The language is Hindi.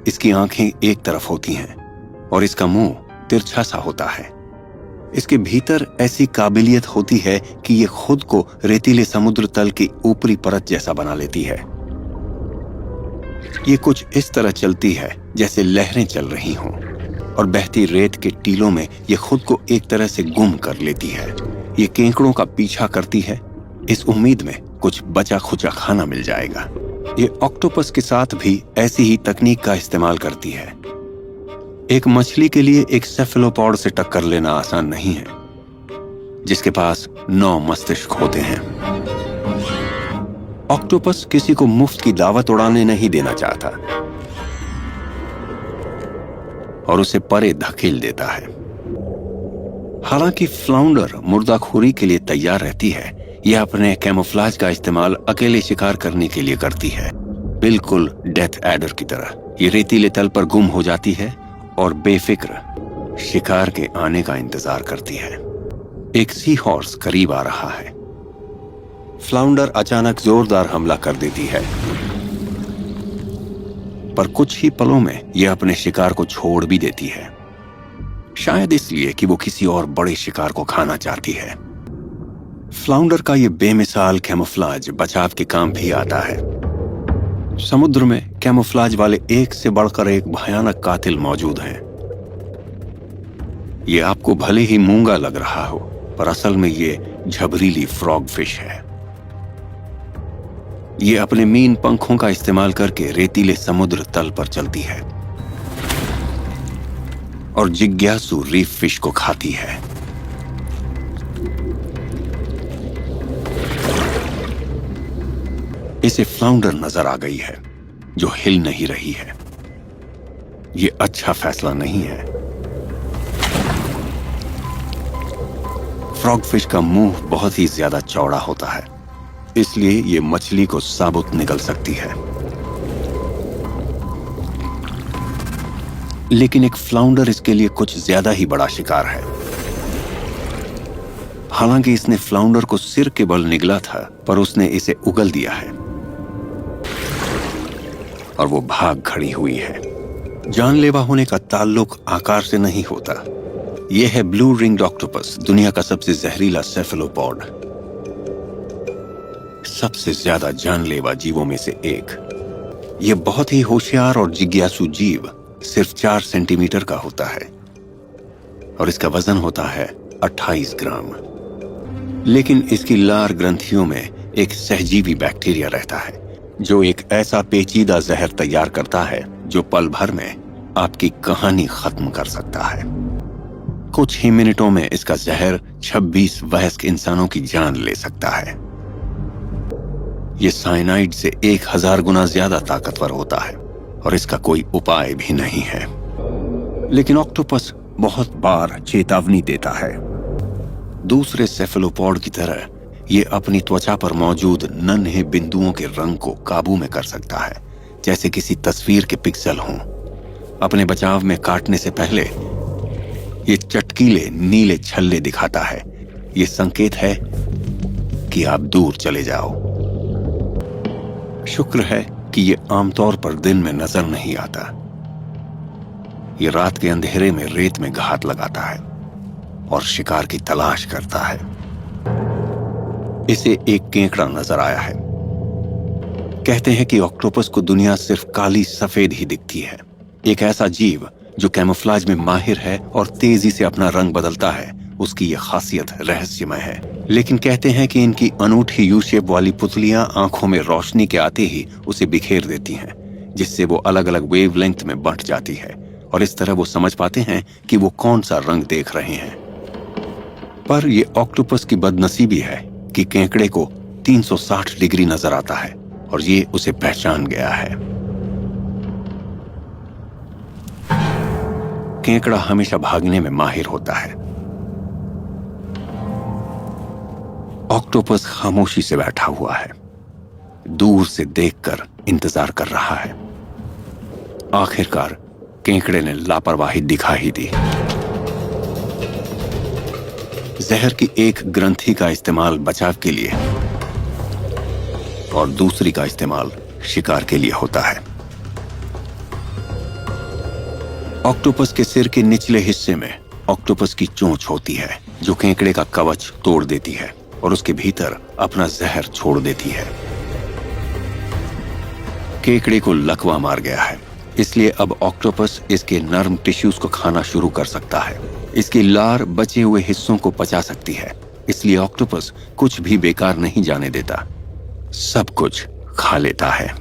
इसकी आंखें एक तरफ होती हैं और इसका मुंह तिरछा सा होता है। इसके भीतर ऐसी काबिलियत होती है कि ये खुद को रेतीले समुद्र तल की ऊपरी परत जैसा बना लेती है। ये कुछ इस तरह चलती है जैसे लहरें चल रही हों, और बहती रेत के टीलों में ये खुद को एक तरह से गुम कर लेती है। ये केकड़ों का पीछा करती है इस उम्मीद में कुछ बचा खुचा खाना मिल जाएगा। ये ऑक्टोपस के साथ भी ऐसी ही तकनीक का इस्तेमाल करती है। एक मछली के लिए एक सेफेलोपॉड से टक्कर लेना आसान नहीं है, जिसके पास 9 मस्तिष्क होते हैं। ऑक्टोपस किसी को मुफ्त की दावत उड़ाने नहीं देना चाहता और उसे परे धकेल देता है। हालांकि फ्लाउंडर मुर्दाखोरी के लिए तैयार रहती है, यह अपने कैमोफ्लाज का इस्तेमाल अकेले शिकार करने के लिए करती है, बिल्कुल डेथ एडर की तरह। ये रेतीले तल पर गुम हो जाती है और बेफिक्र शिकार के आने का इंतजार करती है। एक सी हॉर्स करीब आ रहा है। फ्लाउंडर अचानक जोरदार हमला कर देती है, पर कुछ ही पलों में यह अपने शिकार को छोड़ भी देती है, शायद इसलिए कि वो किसी और बड़े शिकार को खाना चाहती है। फ्लाउंडर का यह बेमिसाल कैमोफ्लाज बचाव के काम भी आता है। समुद्र में कैमोफ्लाज वाले एक से बढ़कर एक भयानक कातिल मौजूद हैं। ये आपको भले ही मूंगा लग रहा हो, पर असल में ये झबरीली फ्रॉग फिश है। ये अपने मीन पंखों का इस्तेमाल करके रेतीले समुद्र तल पर चलती है और जिज्ञासु रीफ फिश को खाती है। इसे फ्लाउंडर नजर आ गई है जो हिल नहीं रही है। यह अच्छा फैसला नहीं है। फ्रॉग फिश का मुंह बहुत ही ज्यादा चौड़ा होता है, इसलिए यह मछली को साबुत निगल सकती है। लेकिन एक फ्लाउंडर इसके लिए कुछ ज्यादा ही बड़ा शिकार है। हालांकि इसने फ्लाउंडर को सिर के बल निगला था, पर उसने इसे उगल दिया है और वो भाग खड़ी हुई है। जानलेवा होने का ताल्लुक आकार से नहीं होता। यह है ब्लू रिंग्ड ऑक्टोपस, दुनिया का सबसे जहरीला सेफेलोपॉड, सबसे ज्यादा जानलेवा जीवों में से एक। यह बहुत ही होशियार और जिज्ञासु जीव सिर्फ 4 सेंटीमीटर का होता है और इसका वजन होता है 28 ग्राम। लेकिन इसकी लार ग्रंथियों में एक सहजीवी बैक्टीरिया रहता है जो एक ऐसा पेचीदा जहर तैयार करता है जो पल भर में आपकी कहानी खत्म कर सकता है। कुछ ही मिनटों में इसका जहर 26 वयस्क इंसानों की जान ले सकता है। यह साइनाइड से 1000 गुना ज्यादा ताकतवर होता है और इसका कोई उपाय भी नहीं है। लेकिन ऑक्टोपस बहुत बार चेतावनी देता है। दूसरे सेफेलोपॉड की तरह ये अपनी त्वचा पर मौजूद नन्हे बिंदुओं के रंग को काबू में कर सकता है, जैसे किसी तस्वीर के पिक्सल हों। अपने बचाव में काटने से पहले ये चटकीले नीले छल्ले दिखाता है। ये संकेत है कि आप दूर चले जाओ। शुक्र है कि ये आमतौर पर दिन में नजर नहीं आता। ये रात के अंधेरे में रेत में घात लगाता है और शिकार की तलाश करता है। इसे एक केकड़ा नजर आया है। कहते हैं कि ऑक्टोपस को दुनिया सिर्फ काली सफेद ही दिखती है। एक ऐसा जीव जो कैमोफ्लाज में माहिर है और तेजी से अपना रंग बदलता है, उसकी यह खासियत रहस्यमय है। लेकिन कहते हैं कि इनकी अनूठी यू शेप वाली पुतलियां आंखों में रोशनी के आते ही उसे बिखेर देती हैं, जिससे वो अलग अलग वेवलेंथ में बंट जाती है और इस तरह वो समझ पाते हैं कि वो कौन सा रंग देख रहे हैं। पर यह ऑक्टोपस की बदनसीबी है कि केकड़े को 360 डिग्री नजर आता है और ये उसे पहचान गया है। केकड़ा हमेशा भागने में माहिर होता है। ऑक्टोपस खामोशी से बैठा हुआ है, दूर से देखकर इंतजार कर रहा है। आखिरकार केकड़े ने लापरवाही दिखा ही दी। जहर की एक ग्रंथि का इस्तेमाल बचाव के लिए और दूसरी का इस्तेमाल शिकार के लिए होता है। ऑक्टोपस के सिर के निचले हिस्से में ऑक्टोपस की चोंच होती है जो केकड़े का कवच तोड़ देती है और उसके भीतर अपना जहर छोड़ देती है। केकड़े को लकवा मार गया है, इसलिए अब ऑक्टोपस इसके नर्म टिश्यूज को खाना शुरू कर सकता है। इसकी लार बचे हुए हिस्सों को पचा सकती है, इसलिए ऑक्टोपस कुछ भी बेकार नहीं जाने देता, सब कुछ खा लेता है।